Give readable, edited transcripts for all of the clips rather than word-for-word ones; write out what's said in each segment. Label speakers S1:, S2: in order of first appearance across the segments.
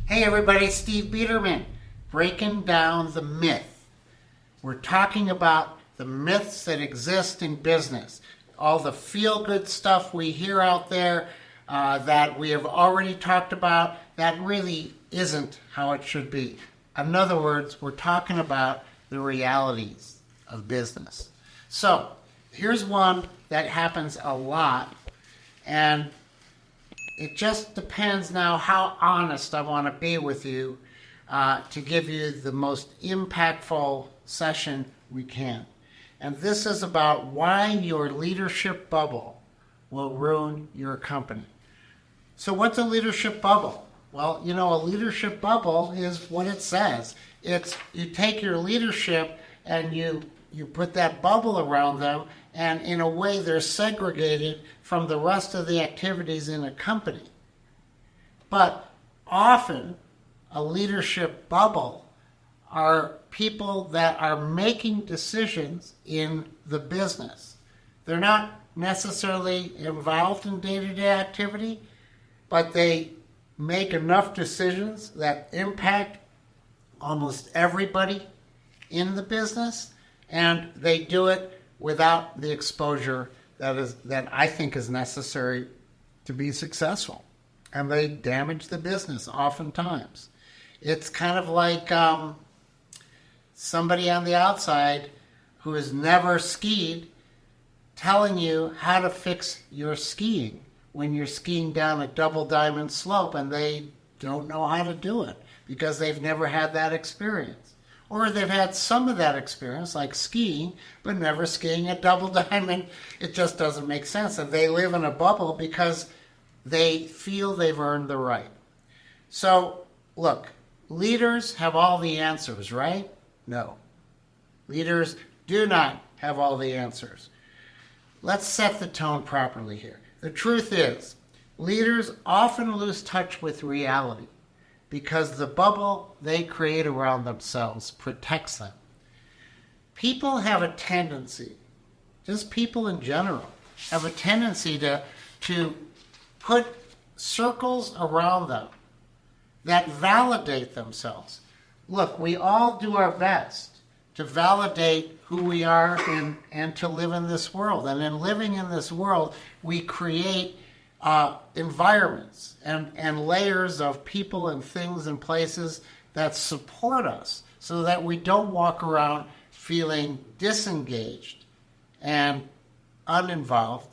S1: Hey everybody, Steve Biederman, breaking down the myth. We're talking about the myths that exist in business. All the feel-good stuff we hear out there that we have already talked about, that really isn't how it should be. In other words, we're talking about the realities of business. So, here's one that happens a lot, and it just depends now how honest I want to be with you to give you the most impactful session we can. And this is about why your leadership bubble will ruin your company. So what's a leadership bubble? Well, you know, a leadership bubble is what it says. It's you take your leadership and you put that bubble around them, and in a way they're segregated from the rest of the activities in a company. But often a leadership bubble are people that are making decisions in the business. They're not necessarily involved in day-to-day activity, but they make enough decisions that impact almost everybody in the business, and they do it without the exposure that I think is necessary to be successful. And they damage the business oftentimes. It's kind of like somebody on the outside who has never skied telling you how to fix your skiing when you're skiing down a double diamond slope and they don't know how to do it because they've never had that experience. Or they've had some of that experience, like skiing, but never skiing a double diamond. It just doesn't make sense. And they live in a bubble because they feel they've earned the right. So, look, leaders have all the answers, right? No. Leaders do not have all the answers. Let's set the tone properly here. The truth is, leaders often lose touch with reality because the bubble they create around themselves protects them. People have a tendency, just people in general, have a tendency to put circles around them that validate themselves. Look, we all do our best to validate who we are and to live in this world. And in living in this world, we create environments and layers of people and things and places that support us so that we don't walk around feeling disengaged and uninvolved.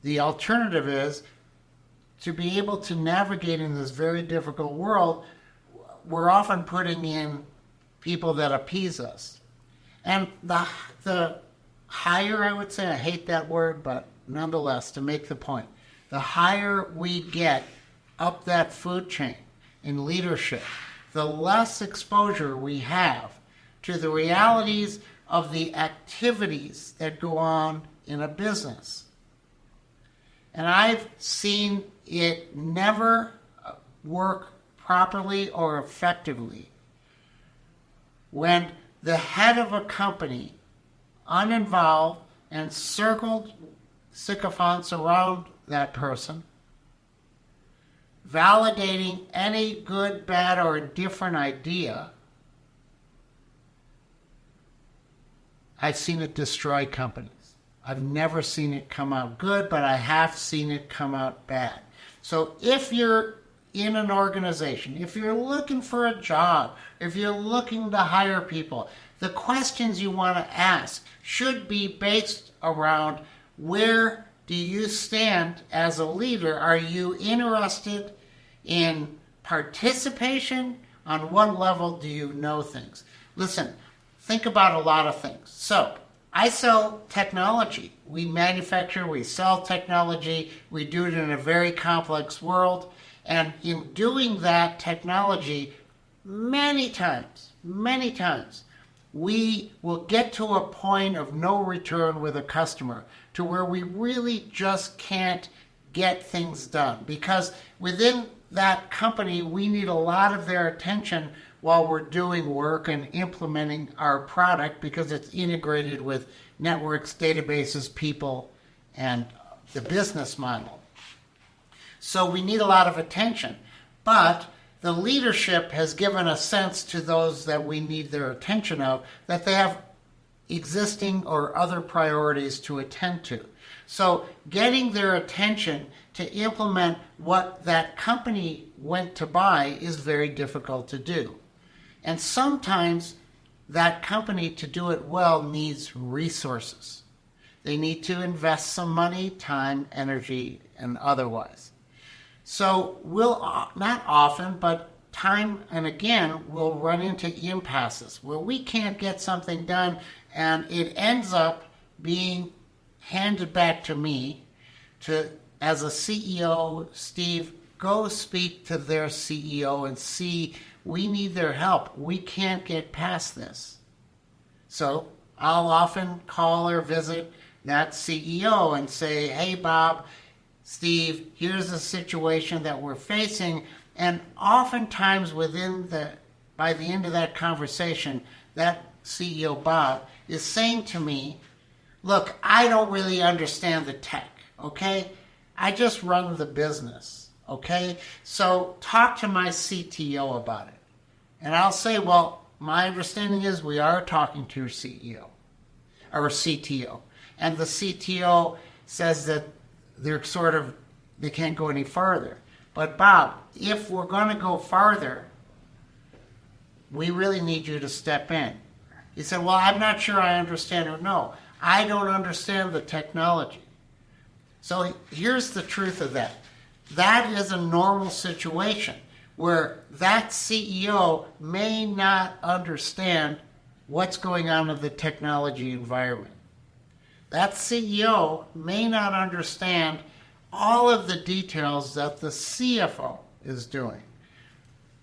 S1: The alternative is to be able to navigate in this very difficult world. We're often putting in people that appease us. And the higher, I would say, I hate that word, but nonetheless, to make the point, the higher we get up that food chain in leadership, the less exposure we have to the realities of the activities that go on in a business. And I've seen it never work properly or effectively when the head of a company, uninvolved and circled sycophants around that person, validating any good, bad, or different idea, I've seen it destroy companies. I've never seen it come out good, but I have seen it come out bad. So if you're in an organization, if you're looking for a job, if you're looking to hire people, the questions you want to ask should be based around where do you stand as a leader? Are you interested in participation? On what level do you know things? Listen, think about a lot of things. So, I sell technology. We manufacture, we sell technology. We do it in a very complex world. And in doing that technology, many times, we will get to a point of no return with a customer to where we really just can't get things done. Because within that company, we need a lot of their attention while we're doing work and implementing our product because it's integrated with networks, databases, people, and the business model. So we need a lot of attention. But the leadership has given a sense to those that we need their attention of that they have existing or other priorities to attend to. So getting their attention to implement what that company went to buy is very difficult to do. And sometimes that company, to do it well, needs resources. They need to invest some money, time, energy, and otherwise. So we'll, not often, but time and again, we'll run into impasses where we can't get something done and it ends up being handed back to me to, as a CEO, Steve, go speak to their CEO and see, we need their help. We can't get past this. So I'll often call or visit that CEO and say, hey, Bob, Steve, here's the situation that we're facing. And oftentimes by the end of that conversation, that CEO, Bob, is saying to me, look, I don't really understand the tech, okay? I just run the business, okay? So talk to my CTO about it. And I'll say, well, my understanding is we are talking to your CEO or CTO. And the CTO says that they can't go any farther. But Bob, if we're going to go farther, we really need you to step in. He said, well, I'm not sure I understand it. No, I don't understand the technology. So here's the truth of that. That is a normal situation where that CEO may not understand what's going on in the technology environment. That CEO may not understand all of the details that the CFO is doing.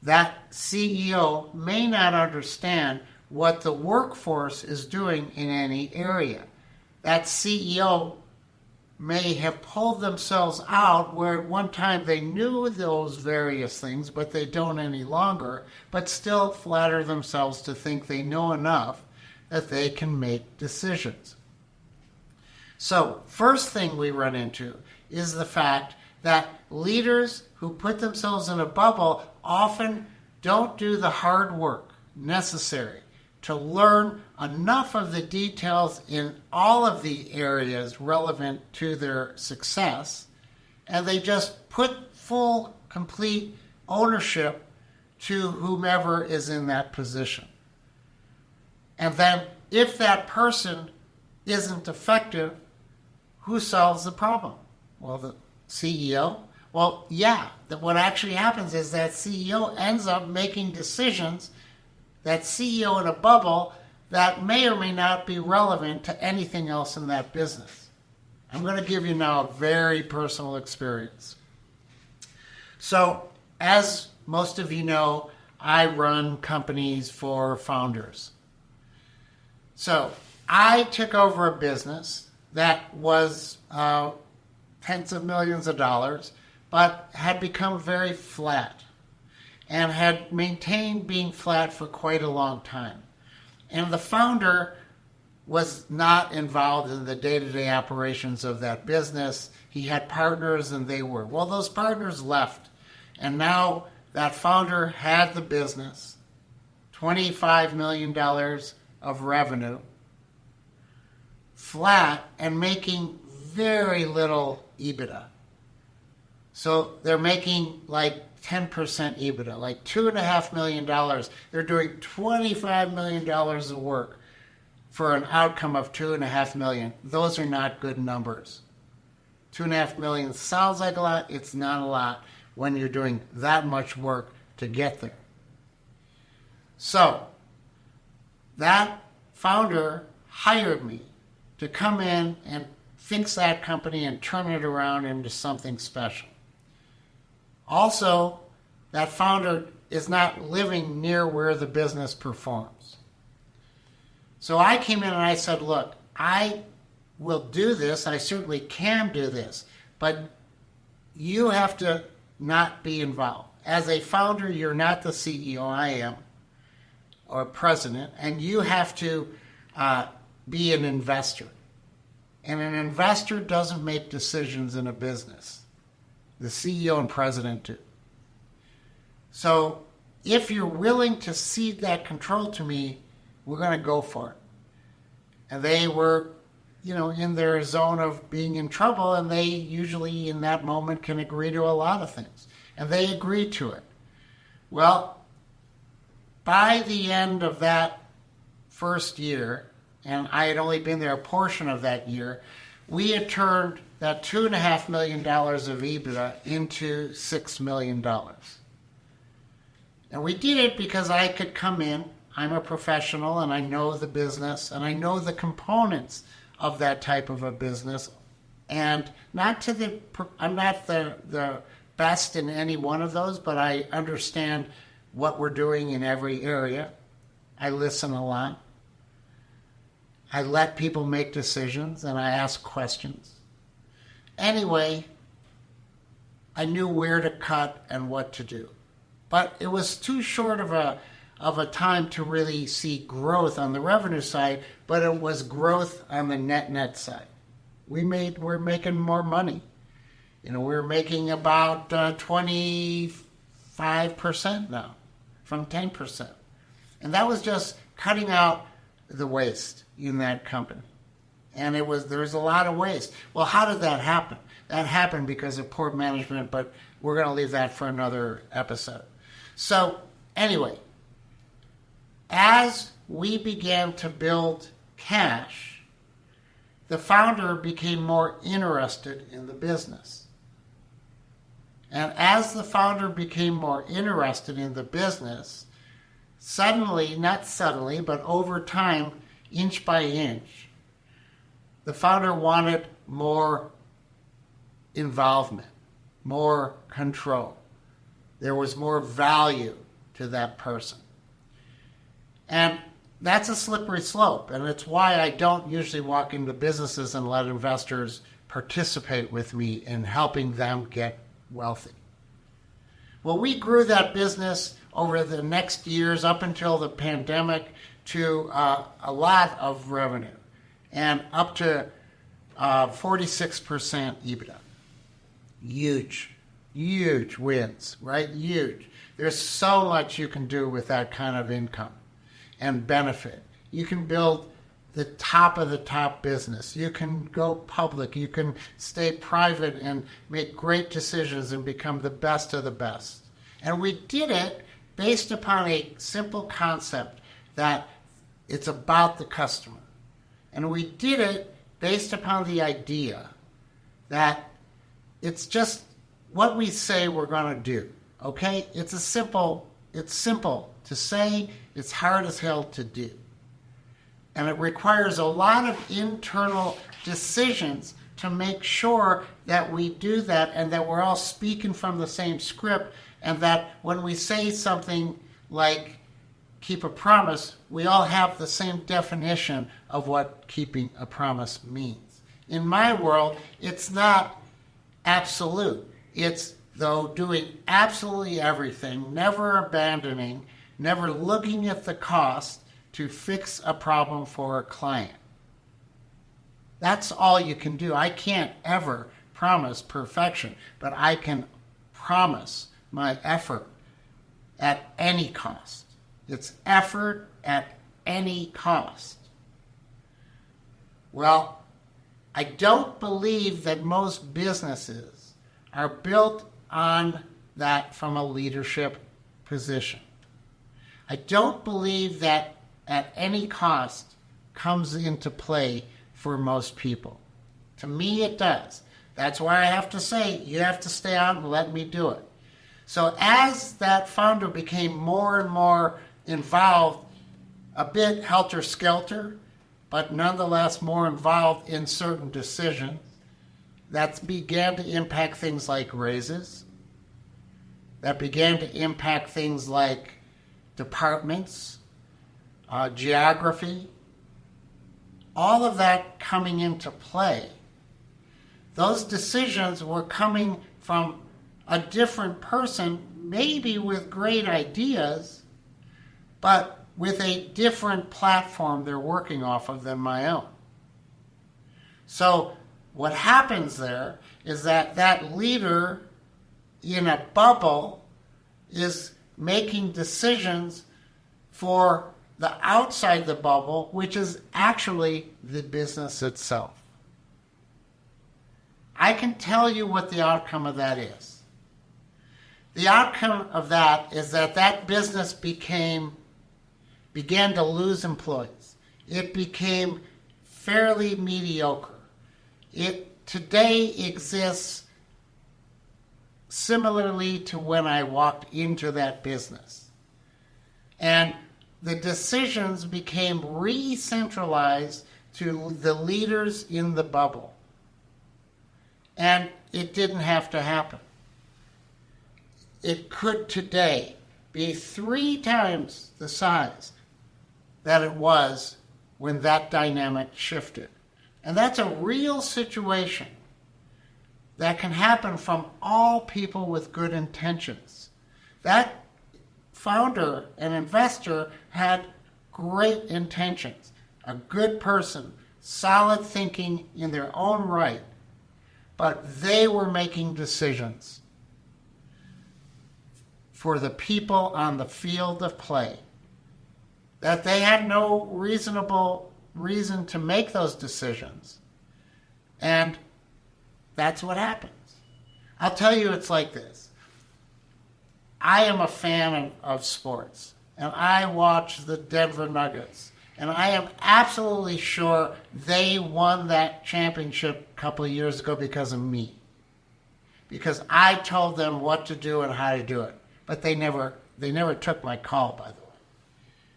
S1: That CEO may not understand what the workforce is doing in any area. That CEO may have pulled themselves out where at one time they knew those various things, but they don't any longer, but still flatter themselves to think they know enough that they can make decisions. So, first thing we run into is the fact that leaders who put themselves in a bubble often don't do the hard work necessary to learn enough of the details in all of the areas relevant to their success, and they just put full, complete ownership to whomever is in that position. And then if that person isn't effective, who solves the problem? Well, the CEO. Well, yeah, what actually happens is that CEO ends up making decisions, that CEO in a bubble, that may or may not be relevant to anything else in that business. I'm going to give you now a very personal experience. So, as most of you know, I run companies for founders. So, I took over a business that was tens of millions of dollars, but had become very flat and had maintained being flat for quite a long time. And the founder was not involved in the day-to-day operations of that business. He had partners and they were. Well, those partners left, and now that founder had the business, $25 million of revenue, flat, and making very little EBITDA. So they're making like 10% EBITDA, like $2.5 million. They're doing $25 million of work for an outcome of $2.5 million. Those are not good numbers. $2.5 million sounds like a lot. It's not a lot when you're doing that much work to get there. So that founder hired me to come in and fix that company and turn it around into something special. Also, that founder is not living near where the business performs. So I came in and I said, look, I will do this. I certainly can do this, but you have to not be involved. As a founder, you're not the CEO, I am, or president, and you have to be an investor. And an investor doesn't make decisions in a business. The CEO and president do. So if you're willing to cede that control to me, we're going to go for it. And they were, in their zone of being in trouble, and they usually in that moment can agree to a lot of things. And they agreed to it. Well, by the end of that first year, and I had only been there a portion of that year, we had turned that $2.5 million of EBITDA into $6 million. And we did it because I could come in. I'm a professional, and I know the business, and I know the components of that type of a business. And I'm not the best in any one of those, but I understand what we're doing in every area. I listen a lot. I let people make decisions, and I ask questions. Anyway, I knew where to cut and what to do. But it was too short of a time to really see growth on the revenue side, but it was growth on the net side. We're making more money. We're making about 25% now from 10%. And that was just cutting out the waste in that company. And there was a lot of waste. Well, how did that happen? That happened because of poor management, but we're going to leave that for another episode. So anyway, as we began to build cash, the founder became more interested in the business. And as the founder became more interested in the business, not suddenly, but over time, inch by inch, the founder wanted more involvement, more control. There was more value to that person. And that's a slippery slope, and it's why I don't usually walk into businesses and let investors participate with me in helping them get wealthy. Well, we grew that business over the next years up until the pandemic to a lot of revenue and up to 46% EBITDA. Huge wins, right? Huge. There's so much you can do with that kind of income and benefit. You can build the top of the top business. You can go public. You can stay private and make great decisions and become the best of the best. And we did it based upon a simple concept that it's about the customer. And we did it based upon the idea that it's just what we say we're going to do. Okay? It's simple to say, it's hard as hell to do. And it requires a lot of internal decisions to make sure that we do that and that we're all speaking from the same script, and that when we say something like keep a promise, we all have the same definition of what keeping a promise means. In my world, it's not absolute. It's, though, doing absolutely everything, never abandoning, never looking at the cost to fix a problem for a client. That's all you can do. I can't ever promise perfection, but I can promise my effort at any cost. It's effort at any cost. Well, I don't believe that most businesses are built on that from a leadership position. I don't believe that at any cost comes into play for most people. To me, it does. That's why I have to say, you have to stay out and let me do it. So as that founder became more and more involved, a bit helter-skelter, but nonetheless more involved in certain decisions, that began to impact things like raises, that began to impact things like departments, geography, all of that coming into play. Those decisions were coming from a different person, maybe with great ideas, but with a different platform they're working off of than my own. So what happens there is that leader in a bubble is making decisions for the outside the bubble, which is actually the business itself. I can tell you what the outcome of that is. The outcome of that is that business began to lose employees. It became fairly mediocre. It today exists similarly to when I walked into that business. And the decisions became re-centralized to the leaders in the bubble. And it didn't have to happen. It could today be 3 times the size that it was when that dynamic shifted. And that's a real situation that can happen from all people with good intentions. That founder and investor had great intentions, a good person, solid thinking in their own right, but they were making decisions for the people on the field of play, that they had no reasonable reason to make those decisions. And that's what happens. I'll tell you, it's like this. I am a fan of sports, and I watch the Denver Nuggets, and I am absolutely sure they won that championship a couple of years ago because of me. Because I told them what to do and how to do it. But they never took my call, by the way.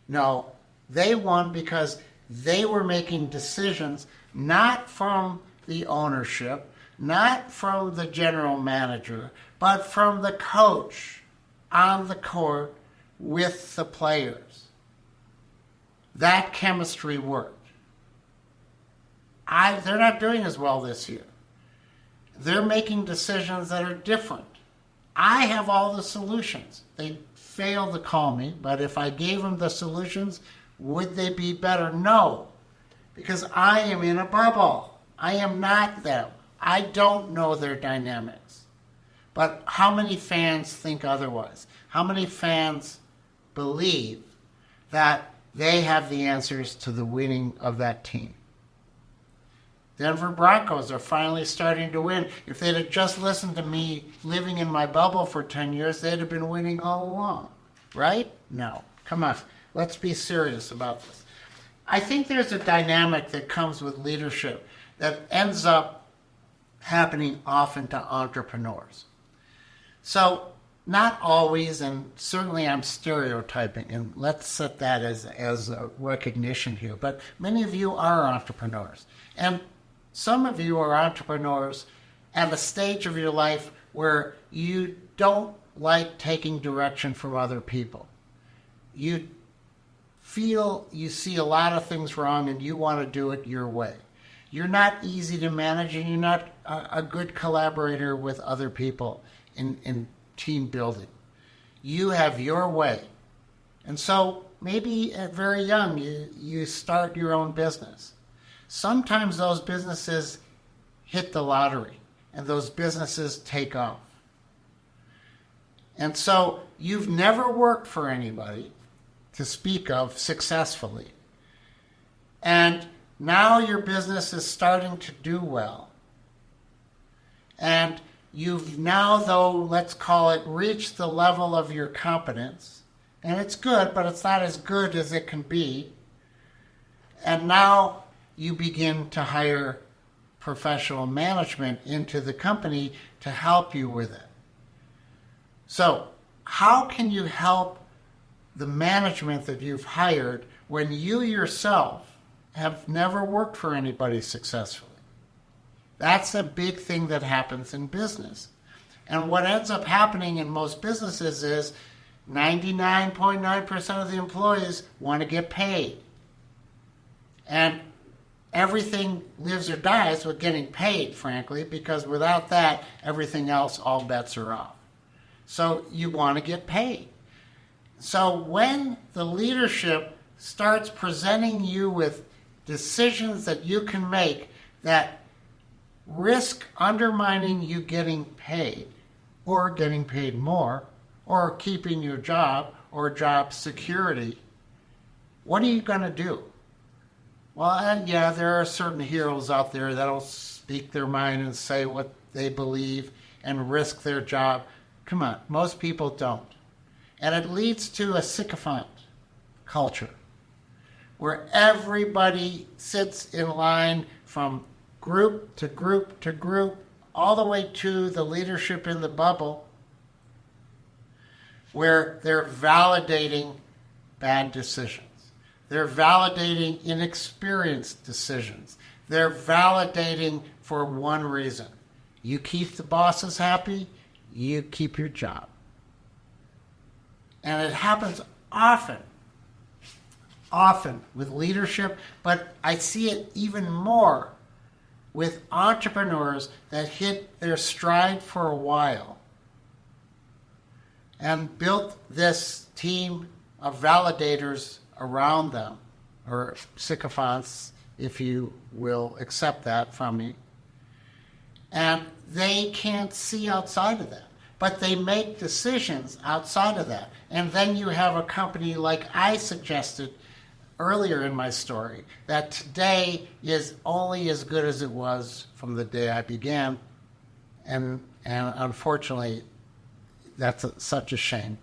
S1: No, they won because they were making decisions not from the ownership, not from the general manager, but from the coach on the court with the players. That chemistry worked. They're not doing as well this year. They're making decisions that are different. I have all the solutions. They fail to call me, but if I gave them the solutions, would they be better? No, because I am in a bubble. I am not them. I don't know their dynamics. But how many fans think otherwise? How many fans believe that they have the answers to the winning of that team? Denver Broncos are finally starting to win. If they'd have just listened to me living in my bubble for 10 years, they'd have been winning all along. Right? No. Come on. Let's be serious about this. I think there's a dynamic that comes with leadership that ends up happening often to entrepreneurs. So, not always, and certainly I'm stereotyping, and let's set that as a recognition here, but many of you are entrepreneurs. And some of you are entrepreneurs at a stage of your life where you don't like taking direction from other people. You feel you see a lot of things wrong and you want to do it your way. You're not easy to manage, and you're not a good collaborator with other people in team building. You have your way. And so maybe at very young you start your own business. Sometimes those businesses hit the lottery and those businesses take off. And so you've never worked for anybody to speak of successfully. And now your business is starting to do well. And you've now, though, let's call it, reached the level of your competence. And it's good, but it's not as good as it can be. And now you begin to hire professional management into the company to help you with it. So, how can you help the management that you've hired when you yourself have never worked for anybody successfully? That's a big thing that happens in business. And what ends up happening in most businesses is 99.9% of the employees want to get paid. And everything lives or dies with getting paid, frankly, because without that, everything else, all bets are off. So you want to get paid. So when the leadership starts presenting you with decisions that you can make that risk undermining you getting paid, or getting paid more, or keeping your job or job security, what are you going to do? Well, and yeah, there are certain heroes out there that'll speak their mind and say what they believe and risk their job. Come on, most people don't. And it leads to a sycophant culture where everybody sits in line from group to group to group, all the way to the leadership in the bubble, where they're validating bad decisions. They're validating inexperienced decisions. They're validating for one reason. You keep the bosses happy, you keep your job. And it happens often with leadership, but I see it even more with entrepreneurs that hit their stride for a while and built this team of validators around them, or sycophants, if you will accept that from me. And they can't see outside of that, but they make decisions outside of that. And then you have a company like I suggested earlier in my story, that today is only as good as it was from the day I began. And unfortunately, that's such a shame.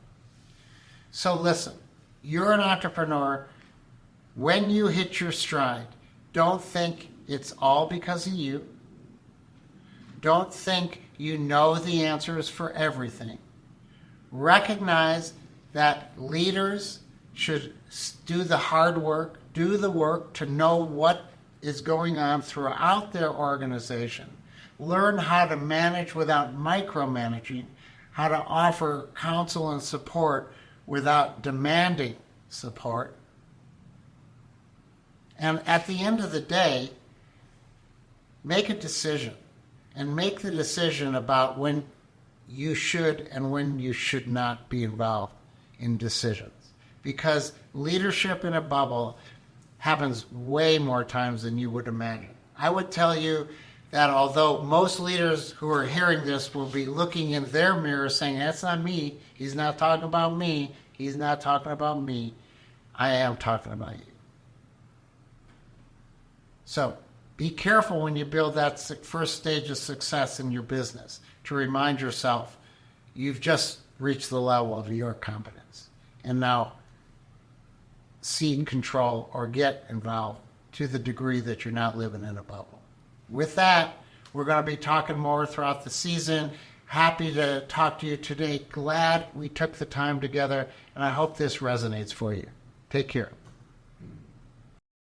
S1: So listen, you're an entrepreneur. When you hit your stride, don't think it's all because of you. Don't think you know the answers for everything. Recognize that leaders should do the hard work, do the work to know what is going on throughout their organization. Learn how to manage without micromanaging, how to offer counsel and support without demanding support. And at the end of the day, make a decision, and make the decision about when you should and when you should not be involved in decisions. Because leadership in a bubble happens way more times than you would imagine. I would tell you that although most leaders who are hearing this will be looking in their mirror saying, that's not me, he's not talking about me, he's not talking about me, I am talking about you. So be careful when you build that first stage of success in your business to remind yourself you've just reached the level of your competence. And now cede control or get involved to the degree that you're not living in a bubble. With that, we're going to be talking more throughout the season. Happy to talk to you today. Glad we took the time together, and I hope this resonates for you. Take care.